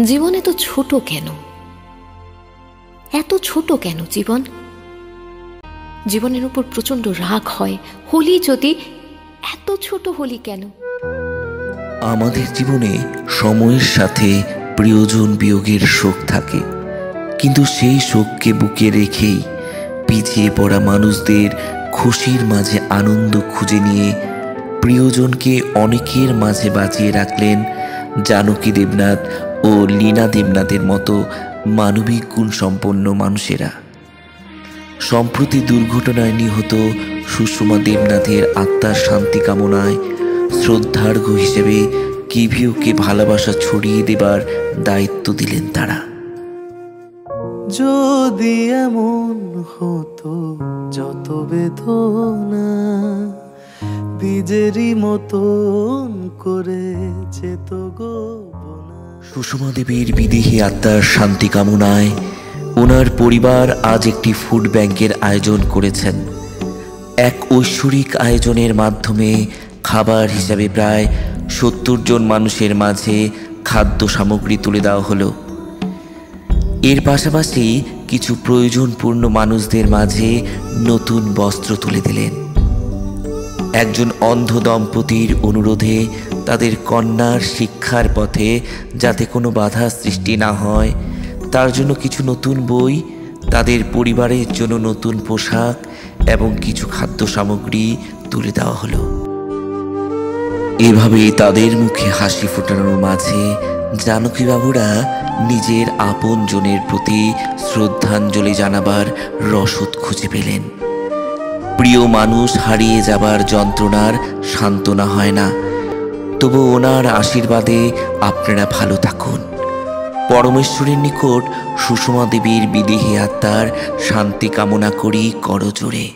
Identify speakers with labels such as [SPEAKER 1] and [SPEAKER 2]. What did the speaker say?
[SPEAKER 1] জীবনে তো ছোট কেন, এত ছোট কেন জীবন? জীবনের উপর প্রচন্ড রাগ হয়। হোলি যদি এত ছোট হোলি কেন?
[SPEAKER 2] আমাদের জীবনে সময়ের সাথে প্রিয়জন বিয়োগের শোক থাকে, কিন্তু সেই শোককে বুকে রেখেই পিছিয়ে পড়া মানুষদের খুশির মাঝে আনন্দ খুঁজে নিয়ে প্রিয়জনকে অনেকের মাঝে বাঁচিয়ে রাখলেন জানকী দেবনাথ ও লীনা দেবনাথের মতো মানবিক গুণসম্পন্ন মানুষেরা। সম্প্রতি দুর্ঘটনায় নিহত সুষমা দেবনাথের আত্মার শান্তি কামনায় শ্রদ্ধার্ঘ হিসেবে কিভিওকে ভালোবাসা ছড়িয়ে দেবার দায়িত্ব দিলেন তারা।
[SPEAKER 3] যদি এমন হতো যত বেদনা বীজেরই মতন করে যেত গোপনা।
[SPEAKER 2] সুষমা দেবীর বিদেহী আত্মার শান্তি কামনায় ওনার পরিবার আজ একটি ফুড ব্যাংকের আয়োজন করেছেন। এক ঐশ্বরিক আয়োজনের মাধ্যমে খাবার হিসাবে প্রায় 70 জন মানুষের মাঝে খাদ্য সামগ্রী তুলে দেওয়া হলো। এর পাশাপাশি কিছু প্রয়োজনপূর্ণ মানুষদের মাঝে নতুন বস্ত্র তুলে দিলেন। একজন অন্ধ দম্পতির অনুরোধে তাদের কন্যার শিক্ষার পথে যাতে কোনো বাধা সৃষ্টি না হয় তার জন্য কিছু নতুন বই, তাদের পরিবারের জন্য নতুন পোশাক এবং কিছু খাদ্য সামগ্রী তুলে দেওয়া হলো। এভাবেই তাদের মুখে হাসি ফোটানোর মাঝে জানকী বাবুরা নিজের আপন জনের প্রতি শ্রদ্ধাঞ্জলি জানাবার রসদ খুঁজে পেলেন। প্রিয় মানুষ হারিয়ে যাবার যন্ত্রণার সান্ত্বনা হয় না, তবু ওনার আশীর্বাদে আপনারা ভালো থাকুন। পরমেশ্বরের নিকট সুষমা দেবীর বিদেহী আত্মার শান্তি কামনা করি করজোড়ে।